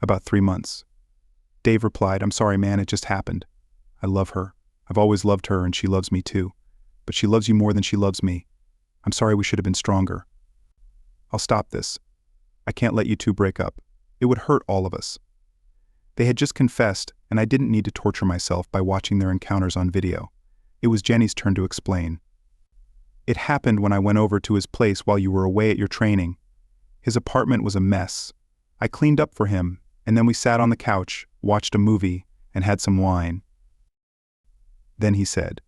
About 3 months. Dave replied, "I'm sorry, man, it just happened. I love her. I've always loved her and she loves me too. But she loves you more than she loves me. I'm sorry, we should have been stronger. I'll stop this. I can't let you two break up. It would hurt all of us." They had just confessed, and I didn't need to torture myself by watching their encounters on video. It was Jenny's turn to explain. "It happened when I went over to his place while you were away at your training. His apartment was a mess. I cleaned up for him, and then we sat on the couch, watched a movie, and had some wine. Then he said,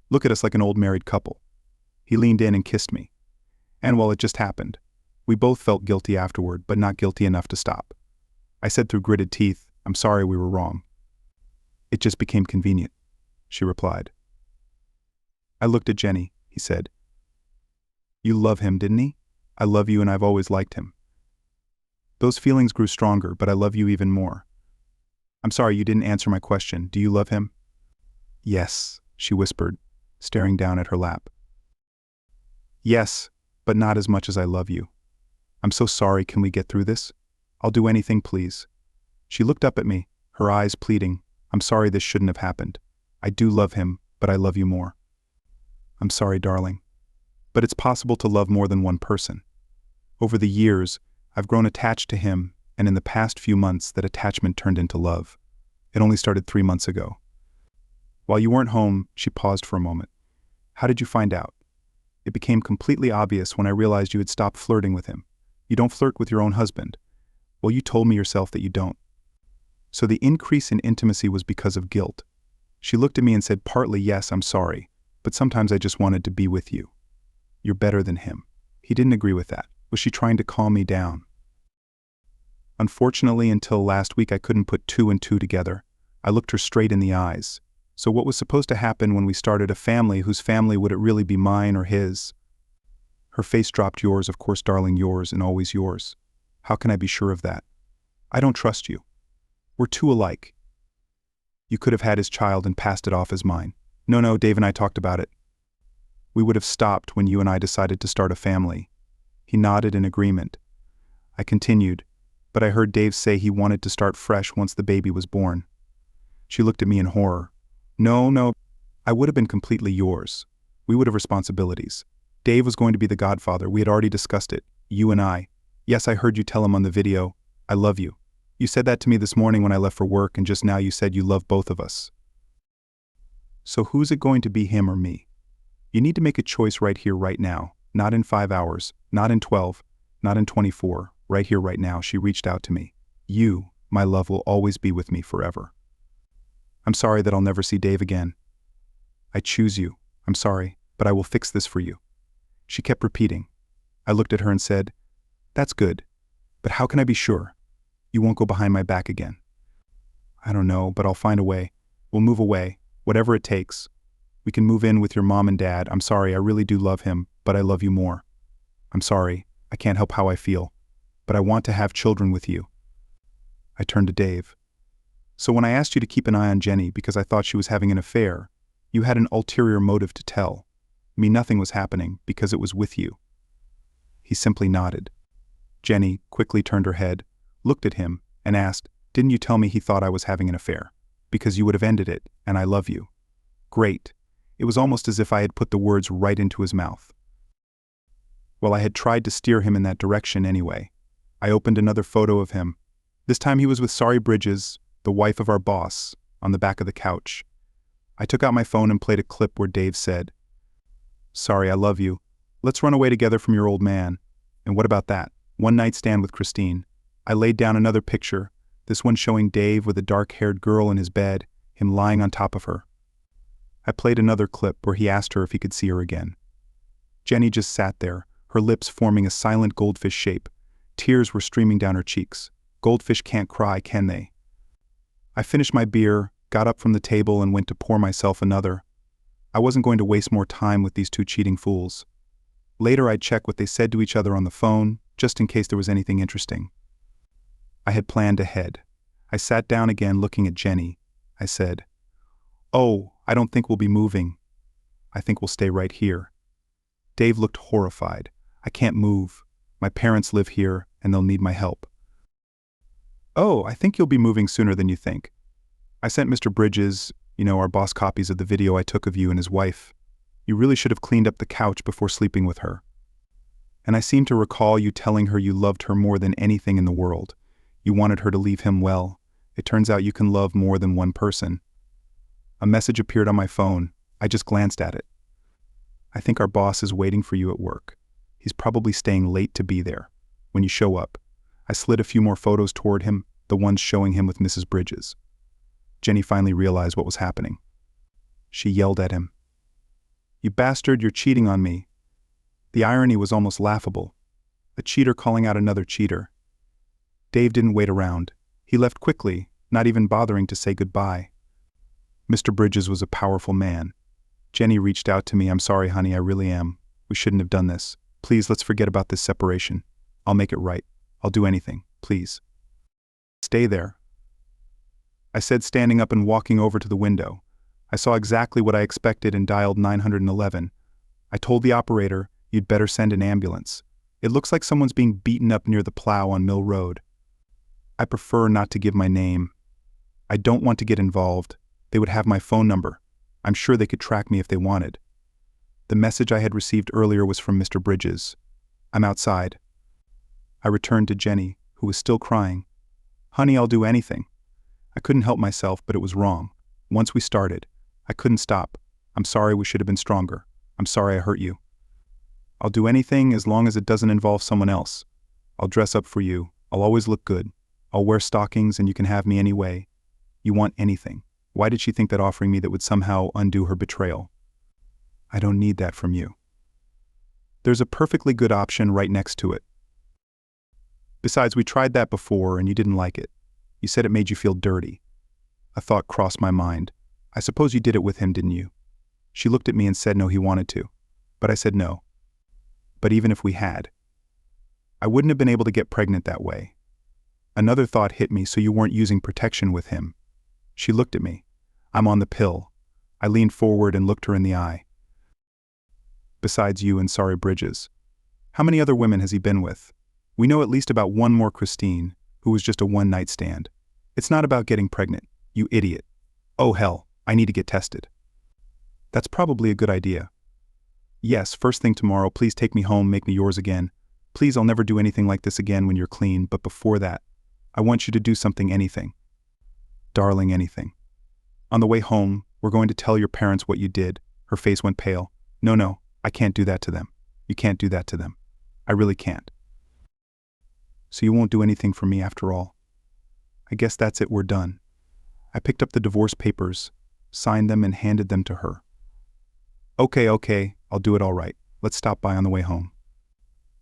'Look at us like an old married couple.' He leaned in and kissed me. And well, it just happened. We both felt guilty afterward, but not guilty enough to stop. I said through gritted teeth, 'I'm sorry we were wrong.' 'It just became convenient,' she replied. I looked at Jenny, he said. 'You love him, didn't he? I love you and I've always liked him. Those feelings grew stronger, but I love you even more. I'm sorry you didn't answer my question. Do you love him?' 'Yes,' she whispered, staring down at her lap. 'Yes, but not as much as I love you. I'm so sorry, can we get through this? I'll do anything, please.' She looked up at me, her eyes pleading. 'I'm sorry this shouldn't have happened. I do love him, but I love you more.' 'I'm sorry, darling. But it's possible to love more than one person. Over the years, I've grown attached to him, and in the past few months that attachment turned into love. It only started 3 months ago.' While you weren't home," she paused for a moment. "How did you find out?" "It became completely obvious when I realized you had stopped flirting with him. You don't flirt with your own husband. Well, you told me yourself that you don't. So the increase in intimacy was because of guilt." She looked at me and said, "Partly, yes, I'm sorry, but sometimes I just wanted to be with you. You're better than him." He didn't agree with that. Was she trying to calm me down? Unfortunately, until last week I couldn't put 2 and 2 together. I looked her straight in the eyes. So what was supposed to happen when we started a family, whose family would it really be, mine or his? Her face dropped. "Yours, of course, darling, yours and always yours. How can I be sure of that? I don't trust you. We're too alike. You could have had his child and passed it off as mine." No, Dave and I talked about it. We would have stopped when you and I decided to start a family." He nodded in agreement. I continued, "But I heard Dave say he wanted to start fresh once the baby was born." She looked at me in horror. No, I would have been completely yours. We would have responsibilities. Dave was going to be the godfather. We had already discussed it, you and I. Yes, I heard you tell him on the video, 'I love you.' You said that to me this morning when I left for work, and just now you said you love both of us. So who's it going to be, him or me? You need to make a choice right here, right now. Not in 5 hours, not in 12, not in 24, right here, right now." She reached out to me. "You, my love, will always be with me forever. I'm sorry that I'll never see Dave again. I choose you. I'm sorry, but I will fix this for you." She kept repeating. I looked at her and said, "That's good. But how can I be sure? You won't go behind my back again." "I don't know, but I'll find a way. We'll move away, whatever it takes. We can move in with your mom and dad. I'm sorry, I really do love him, but I love you more. I'm sorry, I can't help how I feel, but I want to have children with you." I turned to Dave. "So when I asked you to keep an eye on Jenny because I thought she was having an affair, you had an ulterior motive to tell me nothing was happening because it was with you." He simply nodded. Jenny quickly turned her head, looked at him, and asked, "Didn't you tell me he thought I was having an affair? Because you would have ended it, and I love you." Great. It was almost as if I had put the words right into his mouth. Well, I had tried to steer him in that direction anyway. I opened another photo of him. This time he was with Sari Bridges, the wife of our boss, on the back of the couch. I took out my phone and played a clip where Dave said, "Sorry, I love you. Let's run away together from your old man." And what about that? One night stand with Christine. I laid down another picture, this one showing Dave with a dark-haired girl in his bed, him lying on top of her. I played another clip where he asked her if he could see her again. Jenny just sat there, her lips forming a silent goldfish shape. Tears were streaming down her cheeks. Goldfish can't cry, can they? I finished my beer, got up from the table and went to pour myself another. I wasn't going to waste more time with these two cheating fools. Later I'd check what they said to each other on the phone, just in case there was anything interesting. I had planned ahead. I sat down again looking at Jenny. I said, "Oh, I don't think we'll be moving. I think we'll stay right here." Dave looked horrified. "I can't move. My parents live here, and they'll need my help." Oh, I think you'll be moving sooner than you think. I sent Mr. Bridges, our boss, copies of the video I took of you and his wife. You really should have cleaned up the couch before sleeping with her. And I seem to recall you telling her you loved her more than anything in the world. You wanted her to leave him well. It turns out you can love more than one person. A message appeared on my phone. I just glanced at it. I think our boss is waiting for you at work. He's probably staying late to be there. When you show up, I slid a few more photos toward him, the ones showing him with Mrs. Bridges. Jenny finally realized what was happening. She yelled at him. "You bastard, you're cheating on me." The irony was almost laughable. A cheater calling out another cheater. Dave didn't wait around. He left quickly, not even bothering to say goodbye. Mr. Bridges was a powerful man. Jenny reached out to me. "I'm sorry, honey, I really am. We shouldn't have done this. Please, let's forget about this separation. I'll make it right. I'll do anything, please." "Stay there," I said, standing up and walking over to the window. I saw exactly what I expected and dialed 911. I told the operator, "You'd better send an ambulance. It looks like someone's being beaten up near the plow on Mill Road." I prefer not to give my name. I don't want to get involved. They would have my phone number. I'm sure they could track me if they wanted. The message I had received earlier was from Mr. Bridges. "I'm outside." I returned to Jenny, who was still crying. "Honey, I'll do anything." I couldn't help myself, but it was wrong. Once we started, I couldn't stop. "I'm sorry, we should have been stronger. I'm sorry I hurt you. I'll do anything as long as it doesn't involve someone else. I'll dress up for you. I'll always look good. I'll wear stockings and you can have me anyway. You want anything." Why did she think that offering me that would somehow undo her betrayal? "I don't need that from you. There's a perfectly good option right next to it. Besides, we tried that before and you didn't like it. You said it made you feel dirty." A thought crossed my mind. "I suppose you did it with him, didn't you?" She looked at me and said no, he wanted to. But I said no. But even if we had, I wouldn't have been able to get pregnant that way. Another thought hit me. "So you weren't using protection with him?" She looked at me. "I'm on the pill." I leaned forward and looked her in the eye. "Besides you and Sorry Bridges, how many other women has he been with? We know at least about one more, Christine, who was just a one-night stand. It's not about getting pregnant, you idiot." "Oh hell, I need to get tested." "That's probably a good idea." "Yes, first thing tomorrow, please take me home, make me yours again. Please, I'll never do anything like this again when you're clean, but before that, I want you to do something, anything. Darling, anything. On the way home, we're going to tell your parents what you did." Her face went pale. No, I can't do that to them. You can't do that to them. I really can't." "So you won't do anything for me after all?" "I guess that's it, we're done." I picked up the divorce papers, signed them and handed them to her. Okay, I'll do it all right. Let's stop by on the way home."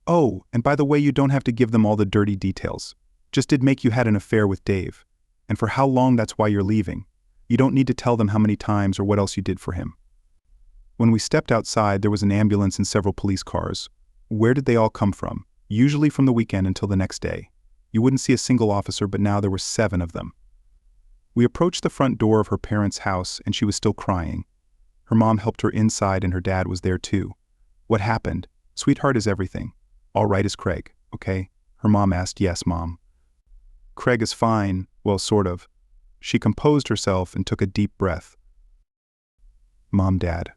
"Oh, and by the way, you don't have to give them all the dirty details. Just admit you had an affair with Dave. And for how long, that's why you're leaving. You don't need to tell them how many times or what else you did for him." When we stepped outside, there was an ambulance and several police cars. Where did they all come from? Usually from the weekend until the next day. You wouldn't see a single officer, but now there were 7 of them. We approached the front door of her parents' house and she was still crying. Her mom helped her inside and her dad was there too. "What happened? Sweetheart, is everything all right? Is Craig okay?" Her mom asked. "Yes, Mom. Craig is fine, well, sort of." She composed herself and took a deep breath. "Mom, Dad,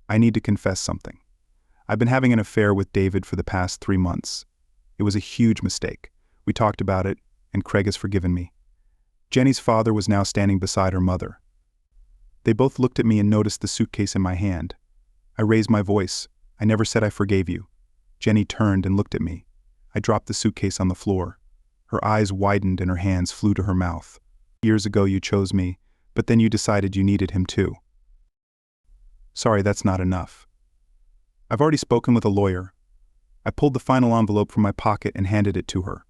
I need to confess something. I've been having an affair with David for the past 3 months. It was a huge mistake. We talked about it, and Craig has forgiven me." Jenny's father was now standing beside her mother. They both looked at me and noticed the suitcase in my hand. I raised my voice. "I never said I forgave you." Jenny turned and looked at me. I dropped the suitcase on the floor. Her eyes widened and her hands flew to her mouth. "Years ago you chose me, but then you decided you needed him too." "Sorry, that's not enough. I've already spoken with a lawyer." I pulled the final envelope from my pocket and handed it to her.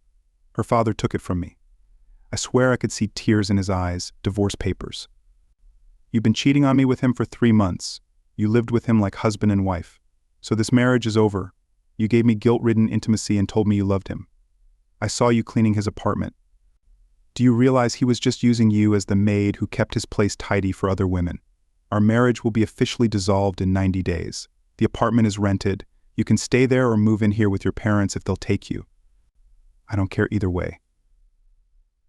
Her father took it from me. I swear I could see tears in his eyes. "Divorce papers. You've been cheating on me with him for 3 months. You lived with him like husband and wife. So this marriage is over. You gave me guilt-ridden intimacy and told me you loved him. I saw you cleaning his apartment. Do you realize he was just using you as the maid who kept his place tidy for other women? Our marriage will be officially dissolved in 90 days. The apartment is rented. You can stay there or move in here with your parents if they'll take you. I don't care either way.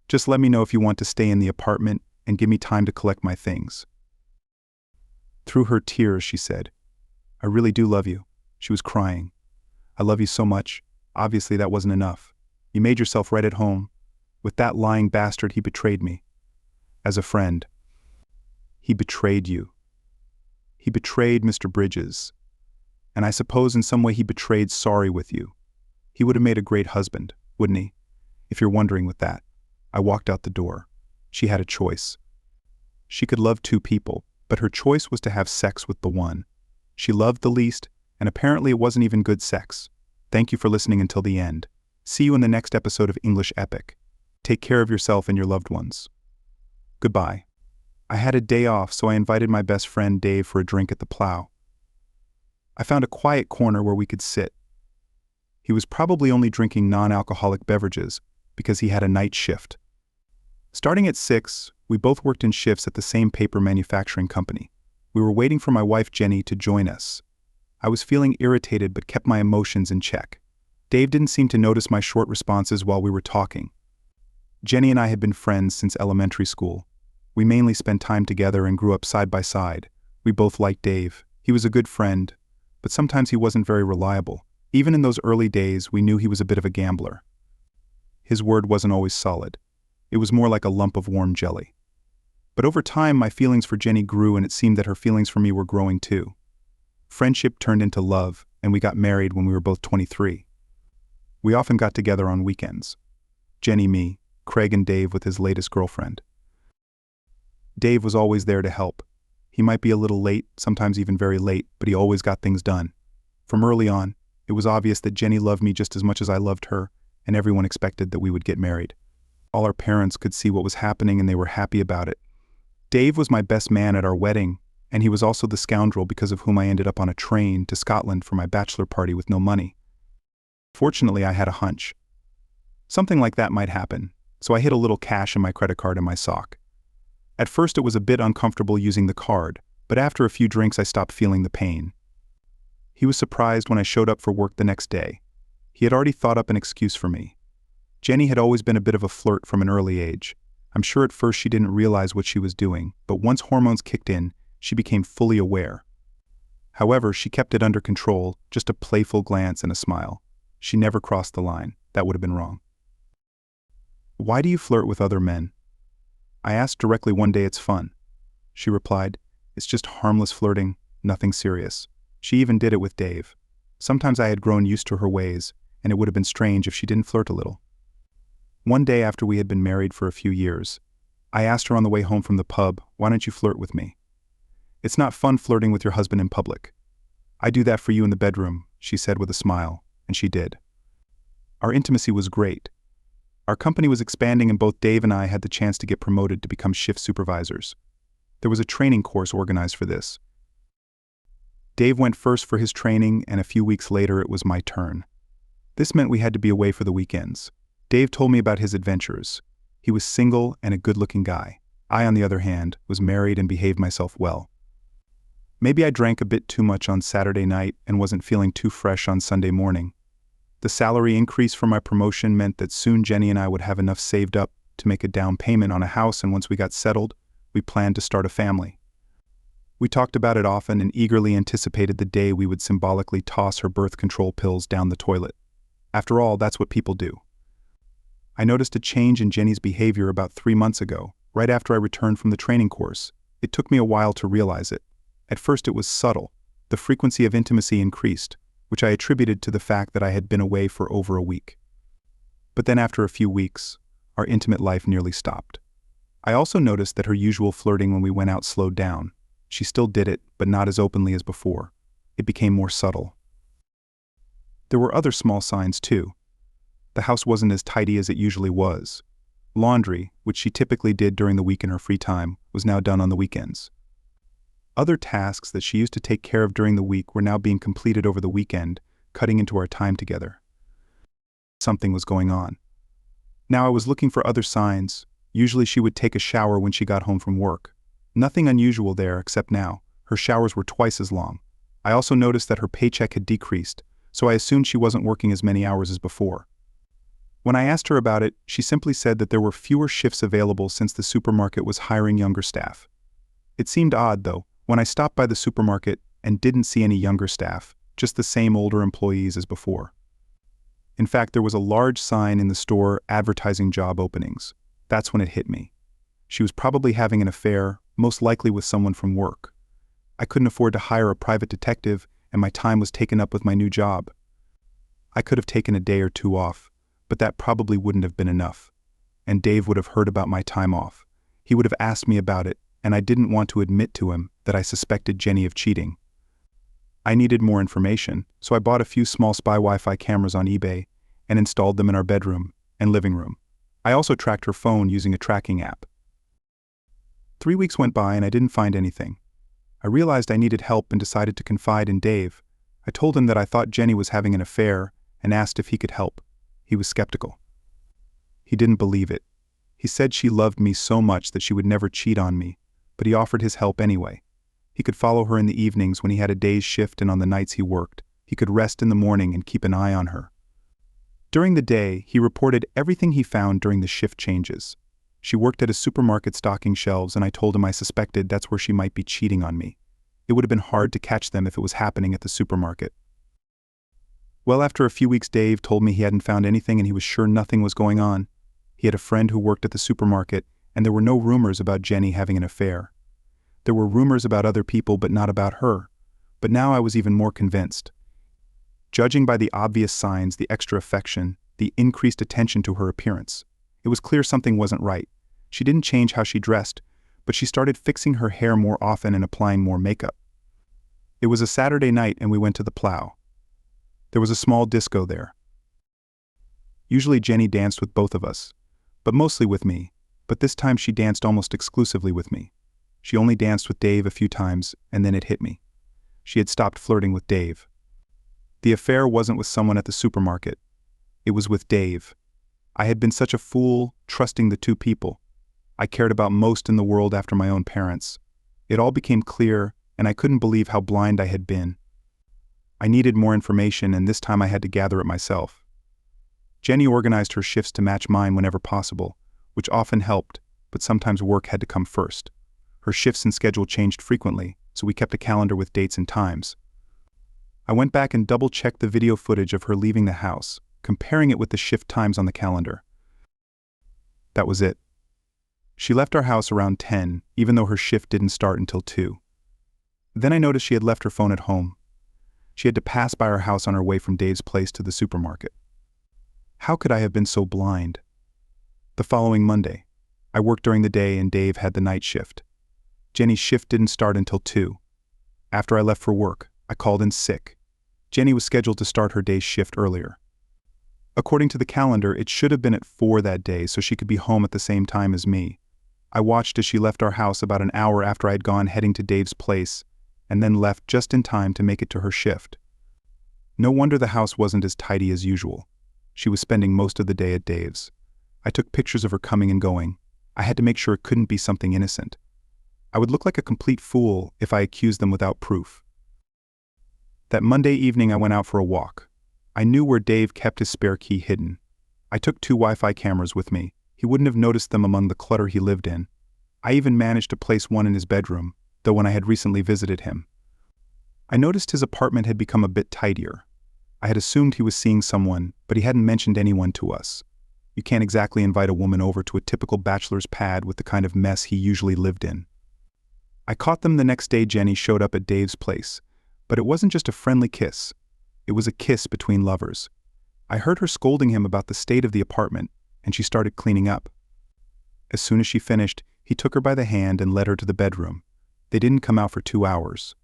Just let me know if you want to stay in the apartment and give me time to collect my things." Through her tears, she said, "I really do love you." She was crying. "I love you so much. Obviously that wasn't enough. You made yourself right at home. With that lying bastard, he betrayed me. As a friend. He betrayed you. He betrayed Mr. Bridges. And I suppose in some way he betrayed Sorry with you. He would have made a great husband, wouldn't he? If you're wondering with that." I walked out the door. She had a choice. She could love two people, but her choice was to have sex with the one she loved the least, and apparently it wasn't even good sex. Thank you for listening until the end. See you in the next episode of English Epic. Take care of yourself and your loved ones. Goodbye. I had a day off, so I invited my best friend Dave for a drink at the Plow. I found a quiet corner where we could sit. He was probably only drinking non-alcoholic beverages because he had a night shift. Starting at 6, we both worked in shifts at the same paper manufacturing company. We were waiting for my wife Jenny to join us. I was feeling irritated but kept my emotions in check. Dave didn't seem to notice my short responses while we were talking. Jenny and I had been friends since elementary school. We mainly spent time together and grew up side by side. We both liked Dave. He was a good friend, but sometimes he wasn't very reliable. Even in those early days, we knew he was a bit of a gambler. His word wasn't always solid. It was more like a lump of warm jelly. But over time, my feelings for Jenny grew, and it seemed that her feelings for me were growing too. Friendship turned into love, and we got married when we were both 23. We often got together on weekends. Jenny, me, Craig, and Dave with his latest girlfriend. Dave was always there to help. He might be a little late, sometimes even very late, but he always got things done. From early on, it was obvious that Jenny loved me just as much as I loved her, and everyone expected that we would get married. All our parents could see what was happening, and they were happy about it. Dave was my best man at our wedding, and he was also the scoundrel because of whom I ended up on a train to Scotland for my bachelor party with no money. Fortunately, I had a hunch. Something like that might happen, so I hid a little cash in my credit card in my sock. At first it was a bit uncomfortable using the card, but after a few drinks I stopped feeling the pain. He was surprised when I showed up for work the next day. He had already thought up an excuse for me. Jenny had always been a bit of a flirt from an early age. I'm sure at first she didn't realize what she was doing, but once hormones kicked in, she became fully aware. However, she kept it under control, just a playful glance and a smile. She never crossed the line. That would have been wrong. "Why do you flirt with other men?" I asked directly one day. "It's fun." She replied, "It's just harmless flirting, nothing serious." She even did it with Dave. Sometimes I had grown used to her ways, and it would have been strange if she didn't flirt a little. One day after we had been married for a few years, I asked her on the way home from the pub, "Why don't you flirt with me?" "It's not fun flirting with your husband in public." "I do that for you in the bedroom," she said with a smile, and she did. Our intimacy was great. Our company was expanding, and both Dave and I had the chance to get promoted to become shift supervisors. There was a training course organized for this. Dave went first for his training, and a few weeks later it was my turn. This meant we had to be away for the weekends. Dave told me about his adventures. He was single and a good-looking guy. I, on the other hand, was married and behaved myself well. Maybe I drank a bit too much on Saturday night and wasn't feeling too fresh on Sunday morning. The salary increase for my promotion meant that soon Jenny and I would have enough saved up to make a down payment on a house, and once we got settled, we planned to start a family. We talked about it often and eagerly anticipated the day we would symbolically toss her birth control pills down the toilet. After all, that's what people do. I noticed a change in Jenny's behavior about 3 months ago, right after I returned from the training course. It took me a while to realize it. At first it was subtle. The frequency of intimacy increased, which I attributed to the fact that I had been away for over a week. But then after a few weeks, our intimate life nearly stopped. I also noticed that her usual flirting when we went out slowed down. She still did it, but not as openly as before. It became more subtle. There were other small signs too. The house wasn't as tidy as it usually was. Laundry, which she typically did during the week in her free time, was now done on the weekends. Other tasks that she used to take care of during the week were now being completed over the weekend, cutting into our time together. Something was going on. Now I was looking for other signs. Usually she would take a shower when she got home from work. Nothing unusual there, except now, her showers were twice as long. I also noticed that her paycheck had decreased, so I assumed she wasn't working as many hours as before. When I asked her about it, she simply said that there were fewer shifts available since the supermarket was hiring younger staff. It seemed odd, though, when I stopped by the supermarket and didn't see any younger staff, just the same older employees as before. In fact, there was a large sign in the store advertising job openings. That's when it hit me. She was probably having an affair, most likely with someone from work. I couldn't afford to hire a private detective, and my time was taken up with my new job. I could have taken a day or two off, but that probably wouldn't have been enough. And Dave would have heard about my time off. He would have asked me about it, and I didn't want to admit to him that I suspected Jenny of cheating. I needed more information, so I bought a few small spy Wi-Fi cameras on eBay and installed them in our bedroom and living room. I also tracked her phone using a tracking app. 3 weeks went by and I didn't find anything. I realized I needed help and decided to confide in Dave. I told him that I thought Jenny was having an affair and asked if he could help. He was skeptical. He didn't believe it. He said she loved me so much that she would never cheat on me, but he offered his help anyway. He could follow her in the evenings when he had a day's shift, and on the nights he worked. He could rest in the morning and keep an eye on her. During the day, he reported everything he found during the shift changes. She worked at a supermarket stocking shelves, and I told him I suspected that's where she might be cheating on me. It would have been hard to catch them if it was happening at the supermarket. Well, after a few weeks, Dave told me he hadn't found anything and he was sure nothing was going on. He had a friend who worked at the supermarket, and there were no rumors about Jenny having an affair. There were rumors about other people, but not about her. But now I was even more convinced. Judging by the obvious signs, the extra affection, the increased attention to her appearance, it was clear something wasn't right. She didn't change how she dressed, but she started fixing her hair more often and applying more makeup. It was a Saturday night and we went to the Plow. There was a small disco there. Usually Jenny danced with both of us, but mostly with me, but this time she danced almost exclusively with me. She only danced with Dave a few times, and then it hit me. She had stopped flirting with Dave. The affair wasn't with someone at the supermarket. It was with Dave. I had been such a fool, trusting the two people I cared about most in the world after my own parents. It all became clear, and I couldn't believe how blind I had been. I needed more information, and this time I had to gather it myself. Jenny organized her shifts to match mine whenever possible, which often helped, but sometimes work had to come first. Her shifts and schedule changed frequently, so we kept a calendar with dates and times. I went back and double-checked the video footage of her leaving the house, comparing it with the shift times on the calendar. That was it. She left our house around 10, even though her shift didn't start until 2. Then I noticed she had left her phone at home. She had to pass by our house on her way from Dave's place to the supermarket. How could I have been so blind? The following Monday, I worked during the day and Dave had the night shift. Jenny's shift didn't start until 2. After I left for work, I called in sick. Jenny was scheduled to start her day's shift earlier. According to the calendar, it should have been at 4 that day so she could be home at the same time as me. I watched as she left our house about an hour after I had gone heading to Dave's place, and then left just in time to make it to her shift. No wonder the house wasn't as tidy as usual. She was spending most of the day at Dave's. I took pictures of her coming and going. I had to make sure it couldn't be something innocent. I would look like a complete fool if I accused them without proof. That Monday evening I went out for a walk. I knew where Dave kept his spare key hidden. I took 2 Wi-Fi cameras with me. He wouldn't have noticed them among the clutter he lived in. I even managed to place one in his bedroom, though when I had recently visited him. I noticed his apartment had become a bit tidier. I had assumed he was seeing someone, but he hadn't mentioned anyone to us. You can't exactly invite a woman over to a typical bachelor's pad with the kind of mess he usually lived in. I caught them the next day. Jenny showed up at Dave's place, but it wasn't just a friendly kiss. It was a kiss between lovers. I heard her scolding him about the state of the apartment, and she started cleaning up. As soon as she finished, he took her by the hand and led her to the bedroom. They didn't come out for 2 hours.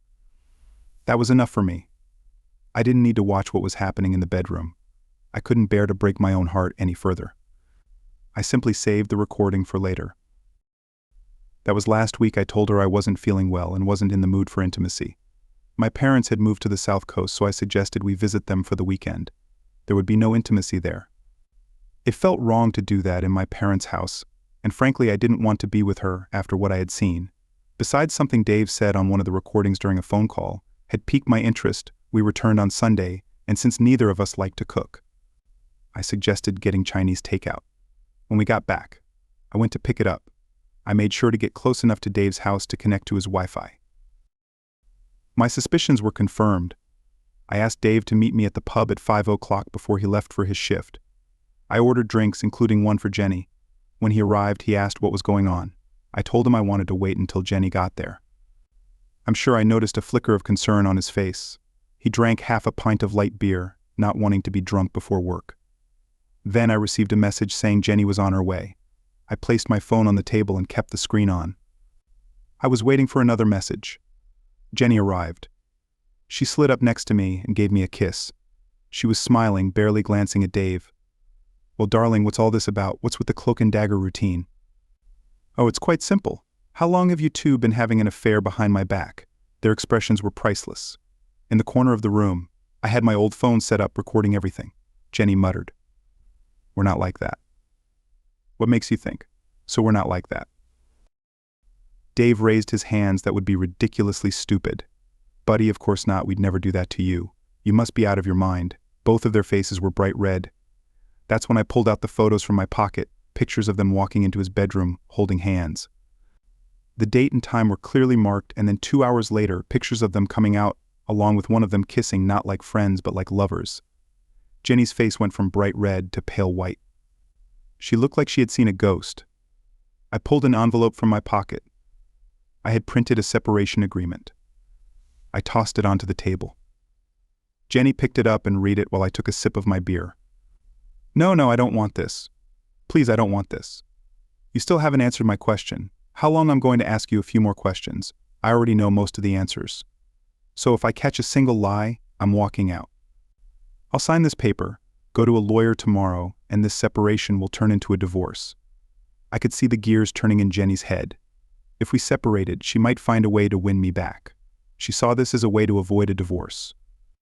That was enough for me. I didn't need to watch what was happening in the bedroom. I couldn't bear to break my own heart any further. I simply saved the recording for later. That was last week. I told her I wasn't feeling well and wasn't in the mood for intimacy. My parents had moved to the South Coast, so I suggested we visit them for the weekend. There would be no intimacy there. It felt wrong to do that in my parents' house, and frankly I didn't want to be with her after what I had seen. Besides, something Dave said on one of the recordings during a phone call had piqued my interest. We returned on Sunday, and since neither of us liked to cook, I suggested getting Chinese takeout. When we got back, I went to pick it up. I made sure to get close enough to Dave's house to connect to his Wi-Fi. My suspicions were confirmed. I asked Dave to meet me at the pub at 5 o'clock before he left for his shift. I ordered drinks, including one for Jenny. When he arrived, he asked what was going on. I told him I wanted to wait until Jenny got there. I'm sure I noticed a flicker of concern on his face. He drank half a pint of light beer, not wanting to be drunk before work. Then I received a message saying Jenny was on her way. I placed my phone on the table and kept the screen on. I was waiting for another message. Jenny arrived. She slid up next to me and gave me a kiss. She was smiling, barely glancing at Dave. "Well, darling, what's all this about? What's with the cloak and dagger routine?" "Oh, it's quite simple. How long have you two been having an affair behind my back?" Their expressions were priceless. In the corner of the room, I had my old phone set up recording everything. Jenny muttered, "We're not like that." "What makes you think? So we're not like that?" Dave raised his hands. "That would be ridiculously stupid." "Buddy, of course not. We'd never do that to you. You must be out of your mind." Both of their faces were bright red. That's when I pulled out the photos from my pocket, pictures of them walking into his bedroom, holding hands. The date and time were clearly marked, and then 2 hours later, pictures of them coming out, along with one of them kissing not like friends but like lovers. Jenny's face went from bright red to pale white. She looked like she had seen a ghost. I pulled an envelope from my pocket. I had printed a separation agreement. I tossed it onto the table. Jenny picked it up and read it while I took a sip of my beer. No, I don't want this. Please, I don't want this. You still haven't answered my question. How long I'm going to ask you a few more questions. I already know most of the answers. So if I catch a single lie, I'm walking out. I'll sign this paper, go to a lawyer tomorrow, and this separation will turn into a divorce. I could see the gears turning in Jenny's head. If we separated, she might find a way to win me back. She saw this as a way to avoid a divorce.